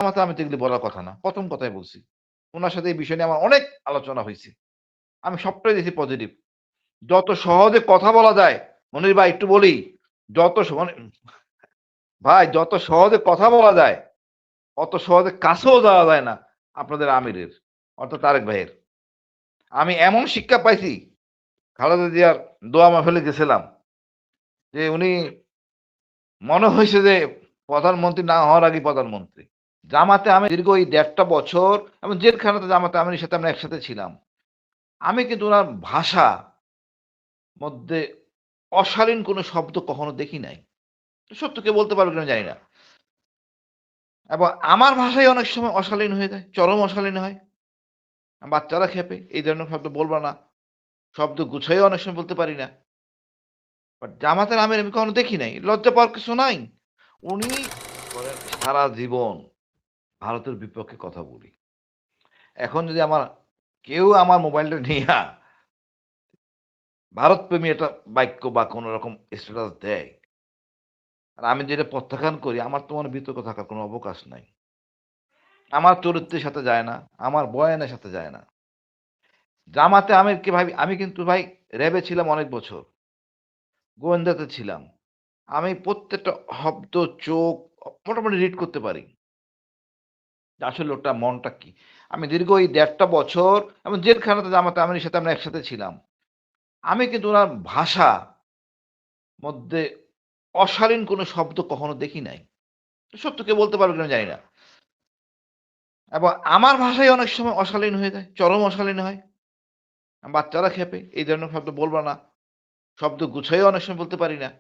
জামাতে আমি তো এগুলি বলার কথা না। প্রথম কথাই বলছি। উনার সাথে এই বিষয় নিয়ে আমার অনেক আলোচনা হইছে। আমি সবটাই দেখি পজিটিভ। যত সহজে কথা বলা যায়, মনির ভাই একটু বলি, যত মানে ভাই যত সহজে কথা বলা যায়, অত সহজে কাছেও যাওয়া যায় না আপনাদের আমিরের, অর্থাৎ তারেক ভাইয়ের। আমি এমন শিক্ষা পাইছি, খালেদা জিয়ার দোয়া মাহফিলে গেছিলাম, যে উনি মনে হইছে যে প্রধানমন্ত্রী না হওয়ার আগেই প্রধানমন্ত্রী। জামাতে আমি দীর্ঘ এই ১.৫ বছর এবং জেলখানাতে জামাতে আমিরের সাথে আমরা একসাথে ছিলাম। আমি কিন্তু উনার ভাষা মধ্যে অশালীন কোনো শব্দ কখনো দেখি নাই। সত্য কেউ বলতে পারবে কিনা জানি না। এবং আমার ভাষাই অনেক সময় অশালীন হয়ে যায়, চরম অশালীন হয়। বাচ্চারা খেপে, এই ধরনের শব্দ বলবা না। শব্দ গুছাইও অনেক সময় বলতে পারি না। বাট জামাতের আমির আমি কখনো দেখি নাই। লজ্জা পাওয়ার কিছু নাই। উনি করেন সারা জীবন ভারতের বিপক্ষে কথা বলি। এখন যদি কেউ আমার মোবাইলটা নিয়া ভারতপ্রেমী একটা বাক্য বা কোন রকম স্ট্যাটাস দেয়, আর আমি যেটা প্রত্যাখ্যান করি, আমার তো মনে বিতর্ক থাকার কোনো অবকাশ নাই। আমার চরিত্রের সাথে যায় না, আমার বয়ানের সাথে যায় না। জামাতে আমিরকে ভাই আমি কিন্তু ভাই র‍্যাবে ছিলাম অনেক বছর। গোয়েন্দাতে ছিলাম। আমি প্রত্যেকটা শব্দ, চোখ মোটামুটি রিড করতে পারি। যে আসলে লোকটার মনটা কি? আমি দীর্ঘ এই ১.৫ বছর এবং জেলখানাতে জামাতে আমিরের সাথে আমরা একসাথে ছিলাম। আমি কিন্তু উনার ভাষা মধ্যে অশালীন কোনো শব্দ কখনো দেখি নাই। সত্য কেউ বলতে পারবে কিনা জানি না। এবং আমার ভাষাই অনেক সময় অশালীন হয়ে যায়, চরম অশালীন হয়। বাচ্চারা খেপে, এই ধরনের শব্দ বলবা না। শব্দ গুছাইও অনেক সময় বলতে পারি না।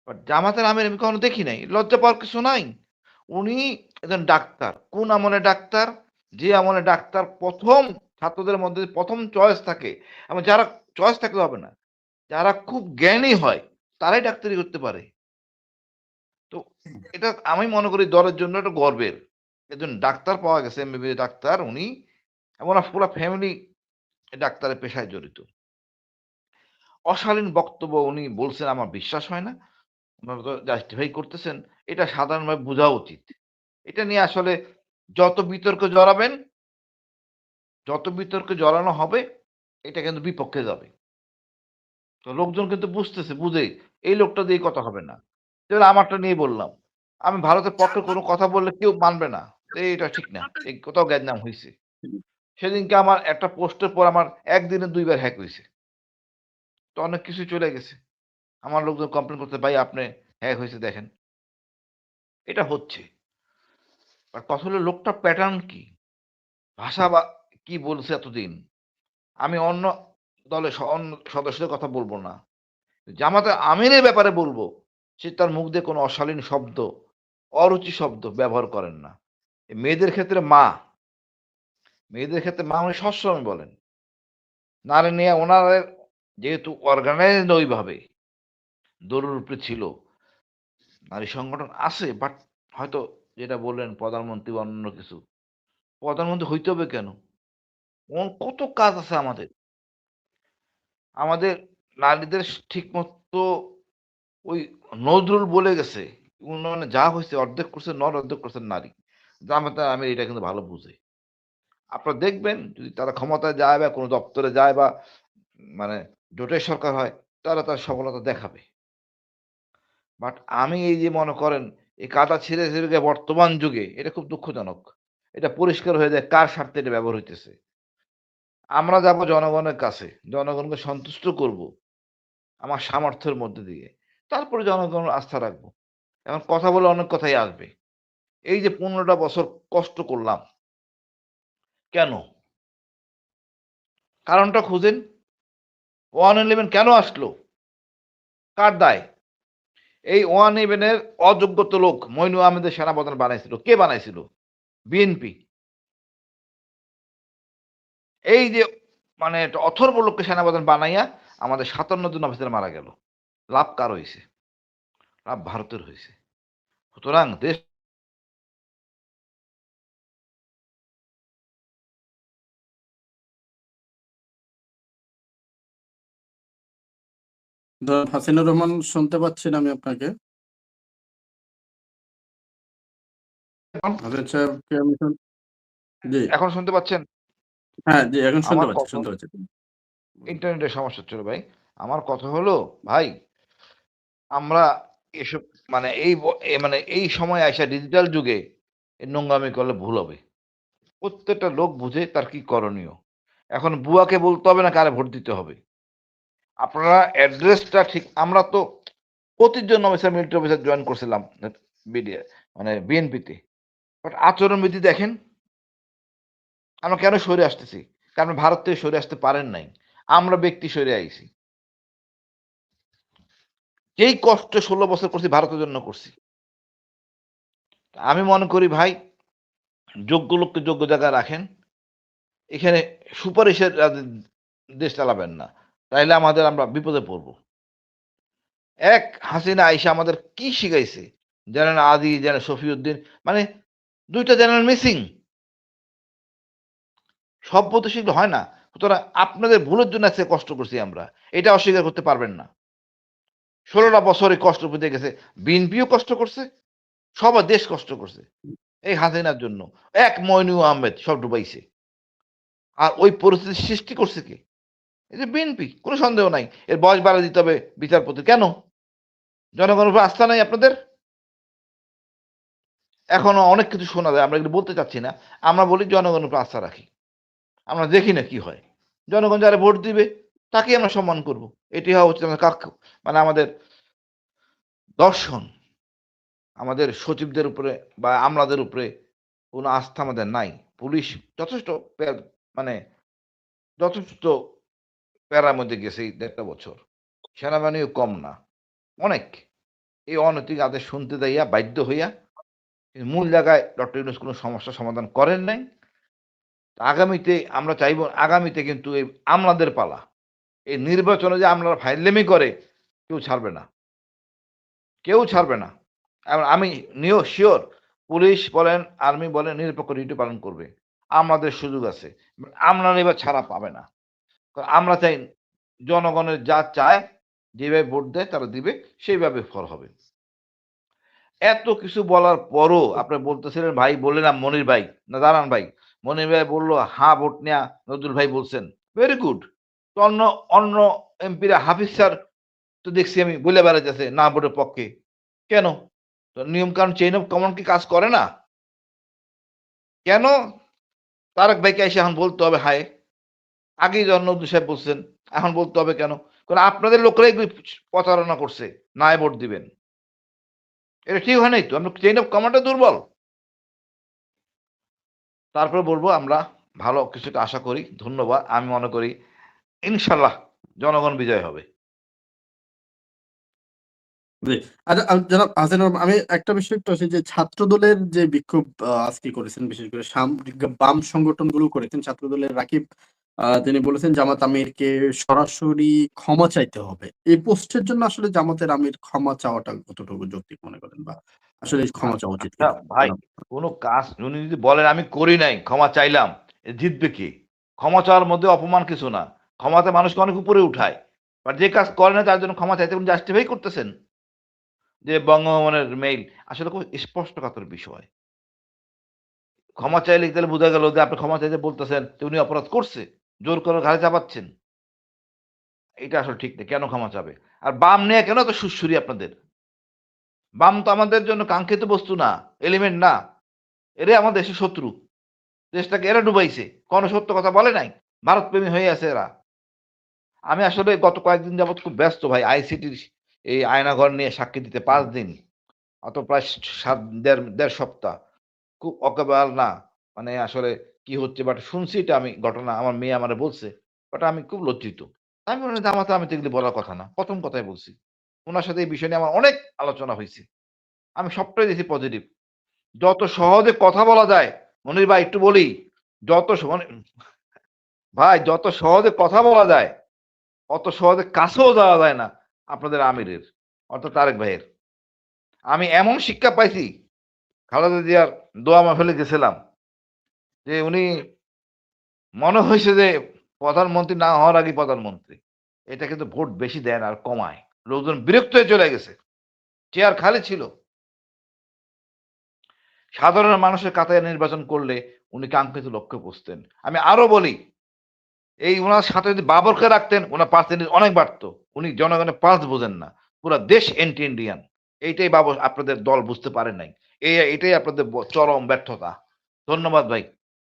বাট জামাতের আমির আমি কখনো দেখি নাই। লজ্জা পাওয়ার কিছু নাই। উনি একজন ডাক্তার। কোন আমলে ডাক্তার? যে আমলে ডাক্তার ১ম ছাত্রদের মধ্যে ১ম চয়েস থাকে এবং যারা চয়েস থাকলে হবে না। যারা খুব জ্ঞানী হয়, তারাই ডাক্তারি করতে পারে। তো এটা আমি মনে করি দলের জন্য এটা গর্বের। একজন ডাক্তার পাওয়া গেছে, এমবিবিএস ডাক্তার উনি এবং ওনার পুরা ফ্যামিলি ডাক্তারের পেশায় জড়িত। অশালীন বক্তব্য উনি বলছেন আমার বিশ্বাস হয় না। উনারা তো জাস্টিফাই করতেছেন। এটা সাধারণভাবে বোঝা উচিত। এটা নিয়ে আসলে যত বিতর্কে জড়াবেন, যত বিতর্কে জড়ানো হবে, এটা কিন্তু বিপক্ষে যাবে। তো লোকজন কিন্তু বুঝতেছে, বুঝে এই লোকটা দিয়ে কথা হবে না। যেমন আমারটা নিয়ে বললাম। আমি ভারতের পক্ষে কোনো কথা বললে কেউ মানবে না। এটা ঠিক না। এই কোথাও গ্যাঞ্জাম হইছে। সেদিনকে আমার একটা পোস্টের পর আমার একদিনে ২ বার হ্যাক হইছে। তো অনেক কিছুই চলে গেছে। আমার লোকজন কমপ্লেইন করছে, "ভাই আপনি হ্যাক হইছে দেখেন।" এটা হচ্ছে। আর কথা হলো লোকটার প্যাটার্ন কি? ভাষা বা কি বলছে এতদিন? আমি অন্য দলের অন্য সদস্যদের কথা বলব না। জামাতের আমিরের ব্যাপারে বলব, সে তার মুখ দিয়ে কোনো অশালীন শব্দ, অরুচি শব্দ ব্যবহার করেন না। মেয়েদের ক্ষেত্রে মেয়েদের ক্ষেত্রে মা উনি সবসময় বলেন। নারী নিয়ে উনাদের যেহেতু অর্গানাইজড ওইভাবে দৌড়ের উপরে ছিল। নারী সংগঠন আছে বাট হয়তো যেটা বললেন প্রধানমন্ত্রী বা অন্য কিছু। প্রধানমন্ত্রী হইতে হবে কেন? কত কাজ আছে আমাদের। আমাদের নারীদের ঠিকমতো ওই নজরুল বলে গেছে, উন্নয়নে যা হইছে অর্ধেক করছে নর, অর্ধেক করছে নারী। জামাতা আমির এটা কিন্তু ভালো বুঝে। আপনারা দেখবেন যদি তারা ক্ষমতায় যায় বা কোনো দপ্তরে যায় বা মানে জোটের সরকার হয়, তারা তার সফলতা দেখাবে। বাট আমি এই যে মনে করেন এই কাদা ছিঁড়ে, ছিঁড়ে গিয়ে বর্তমান যুগে এটা খুব দুঃখজনক। এটা পরিষ্কার হয়ে যায় কার স্বার্থে এটা ব্যবহার হইতেছে। আমরা যাবো জনগণের কাছে, জনগণকে সন্তুষ্ট করব আমার সামর্থ্যের মধ্যে দিয়ে। তারপরে জনগণের আস্থা রাখবো। এখন কথা বলে অনেক কথাই আসবে। এই যে ১৫ টা বছর কষ্ট করলাম, কেন? কারণটা খুঁজেন। 111 কেন আসলো? কার দায়? এই 111 এর অযোগ্যত লোক মইনু আহমেদের সেনাপ্রধান বানাইছিল। কে বানাইছিল? বিএনপি। এই যে মানে একটা অথর্ব লোককে সেনাপ্রধান বানাইয়া আমাদের ৫৭ জন অফিসার মারা গেল। লাভ কার হইছে? লাভ ভারতের হইছে। সুতরাং দেশ হাসিনুর রহমান শুনতে পাচ্ছেন আমি আপনাকে। হাসান সাহেবকে আমি জি। এখন শুনতে পাচ্ছেন? হ্যাঁ, জি এখন শুনতে আমার পাচ্ছি, কথা শুনতে পাচ্ছি। ইন্টারনেটের সমস্যা ছিল ভাই। আমার কথা হলো ভাই, আমরা এসব মানে মানে এই সময়ে আইসা ডিজিটাল যুগে এই নোংরামি করলে ভুল হবে। প্রত্যেকটা লোক বুঝে তার কি করণীয়। এখন বুয়াকে বলতে হবে না কারে ভোট দিতে হবে। আপনারা অ্যাড্রেসটা ঠিক আমরা তো ২৫ জন অফিসার মিলিটারি অফিসার জয়েন করছিলাম বিডিআর মানে বিএনপিতে। বাট আচরণবিধি দেখেন, আমরা কেন সরে আসতেছি? কারণ ভারত থেকে সরে আসতে পারেন নাই। আমরা ব্যক্তি সরে আইছি। যেই কষ্ট ১৬ বছর করছি ভারতের জন্য করছি। আমি মনে করি ভাই যোগ্য লোককে যোগ্য জায়গায় রাখেন। এখানে সুপারিশের দেশ চালাবেন না। তাইলে আমরা বিপদে পড়ব। এক হাসিনা আইসা আমাদের কি শিখাইছে? জেনারেল আদি, জেনারেল শফিউদ্দিন মানে ২ টা জেনারেল মিসিং। সভ্য তো সেগুলো হয় না। সুতরাং আপনাদের ভুলের জন্য আজকে কষ্ট করছি আমরা। এটা অস্বীকার করতে পারবেন না। ১৬ টা বছর এই কষ্ট পেতে গেছে। বিএনপিও কষ্ট করছে, সবার দেশ কষ্ট করছে। এই হাসিনার জন্য। এক মইনুল আহমেদ সব ডুবাইছে। আর ওই পরিস্থিতির সৃষ্টি করছে কে? এই যে বিএনপি। কোন সন্দেহ নাই। এর বয়স বাড়ায় দিতে হবে বিচারপতি। কেন? জনগণের উপর আস্থা নাই আপনাদের? এখনো অনেক কিছু শোনা যায়। আমরা এগুলো বলতে চাচ্ছি না। আমরা বলি জনগণের উপর আস্থা রাখি। আমরা দেখি না কি হয়। জনগণ যারা ভোট দিবে তাকেই আমরা সম্মান করব। এটি হওয়া উচিত মানে আমাদের দর্শন। আমাদের সচিবদের উপরে বা আমলাদের উপরে কোন আস্থা আমাদের নাই। পুলিশ যথেষ্ট মানে যথেষ্ট প্যারার মধ্যে গেছে এই ১.৫ বছর। সেনাবাহিনীও কম না। অনেক। এই অনৈতিক আদেশ শুনতে যাইয়া বাধ্য হইয়া মূল জায়গায় ডক্টর ইউনূস কোন সমস্যার সমাধান করেন নাই। আগামীতে আমরা চাইব আগামীতে কিন্তু এই আমলাদের পালা। এই নির্বাচনে যে আমলারা ফাইজলামি করে কেউ ছাড়বে না। কেউ ছাড়বে না। আমি সিওর পুলিশ বলেন, আর্মি বলেন নিরপেক্ষ ডিউটি পালন করবে। আমাদের সুযোগ আছে। আমলারা এবার ছাড়া পাবে না। কারণ আমরা চাই জনগণের যা চায়, যেভাবে ভোট দেয় তারা দিবে, সেইভাবে ফল হবে। এত কিছু বলার পরও আপনি বলতেছিলেন ভাই বললেন না মনির ভাই, না দাঁড়ান ভাই। মনির ভাই বলল হ্যাঁ ভোট নেয়া নজরুল ভাই বলছেন। Very good. তো অন্য অন্য এমপিরা হাফিজ স্যার তো দেখছি আমি বলে বেড়াইতেছে না ভোটের পক্ষে। কেন? তো নিয়ম কানুন চেইন অফ কমান্ড কি কাজ করে না? কেন তারেক ভাইকে এসে এখন বলতে হবে হায়? আগেই যখন নজরুল সাহেব বলছেন, এখন বলতে হবে কেন? কারণ আপনাদের লোকেরাই এগুলি প্রচারণা করছে, নাই ভোট দিবেন। এটা ঠিক হয় নাই তো। আমরা চেইন অফ কমান্ডটা দুর্বল। তারপরে বলব আমরা ভালো কিছু একটা আশা করি। ধন্যবাদ। আমি মনে করি ইনশাআল্লাহ জনগণ বিজয় হবে। জি। আচ্ছা জনাব হাসানুর আমি একটা বিষয় একটু আসি যে ছাত্রদলের যে বিক্ষোভ আজকে করেছেন বিশেষ করে বাম সংগঠনগুলো করেছেন ছাত্রদলের রাকিব তিনি বলেছেন জামাত আমিরকে সরাসরি ক্ষমা চাইতে হবে। এই পোস্টের জন্য আসলে জামাতের আমির ক্ষমা চাওয়াটা কতটুকু যৌক্তিক মনে করেন বা আসলে ক্ষমা চাওয়া উচিত আচ্ছা কিনা? ভাই, কোন কাজ উনি যদি বলেন আমি করি নাই, ক্ষমা চাইলাম, জিতবে কে? ক্ষমা চাওয়ার মধ্যে অপমান কিছু না। ক্ষমাতে মানুষকে অনেক উপরে উঠায়। বাট যে কাজ করে না তার জন্য ক্ষমা চাইতে উনি জাস্টিফাই করতেছেন। যে বঙ্গভবনের মেইল আসলে খুব স্পষ্টকাতর বিষয়। ক্ষমা চাইলে তাহলে বোঝা গেল যে আপনি ক্ষমা চাইতে বলতেছেন যে উনি অপরাধ করছে। জোর করে ঘাড়ে চাপাচ্ছেন। এটা আসলে ঠিক না। কেন ক্ষমা চাবে? আর বাম নিয়ে কেন এত সুড়সুড়ি আপনাদের? বাম তো আমাদের জন্য কাঙ্ক্ষিত বস্তু না, এলিমেন্ট না। এরাই আমার দেশের শত্রু। দেশটাকে এরা ডুবাইছে। কোন সত্য কথা বলে নাই। ভারতপ্রেমী হয়ে আছে এরা। আমি আসলে গত কয়েকদিন যাবৎ খুব ব্যস্ত ভাই। আইসিটির এই আয়নাঘর নিয়ে সাক্ষী দিতে ৫ দিন। অত প্রায় ১.৫ সপ্তাহ। খুব ওয়াকেবল না। মানে আসলে কি হচ্ছে বাট শুনছি এটা আমি ঘটনা আমার মেয়ে আমারে বলছে। বাট আমি খুব লজ্জিত। আমি মনে হয় জামাতে আমি তো এগুলো বলার কথা না। ১ম কথাই বলছি। উনার সাথে এই বিষয় নিয়ে আমার অনেক আলোচনা হইছে। আমি সবটাই দেখছি পজিটিভ। যত সহজে কথা বলা যায়, মনির ভাই একটু বলি, যত মানে ভাই যত সহজে কথা বলা যায়, অত সহজে কাছেও যাওয়া যায় না আপনাদের আমিরের, অর্থাৎ তারেক ভাইয়ের। আমি এমন শিক্ষা পাইছি, খালেদা জিয়ার দোয়া মাহফিলে গেছিলাম যে উনি মনে হইছে যে প্রধানমন্ত্রী না হওয়ার আগেই প্রধানমন্ত্রী। এটা কিন্তু ভোট বেশি দেয় না আর কমায়। লোকজন বিরক্ত হয়ে চলে গেছে। চেয়ার খালি ছিল। সাধারণ মানুষের কাতারে নির্বাচন করলে উনি কাঙ্ক্ষিত লক্ষ্যে পৌঁছতেন। আমি আরো বলি, এই উনার সাথে যদি বাবরকে রাখতেন, উনার পার্সেন্টেজ অনেক বাড়তো। উনি জনগণের পালস বোঝেন না। পুরা দেশ এন্টি ইন্ডিয়ান। এইটাই আপনাদের দল বুঝতে পারে নাই। এটাই আপনাদের চরম ব্যর্থতা। ধন্যবাদ ভাই।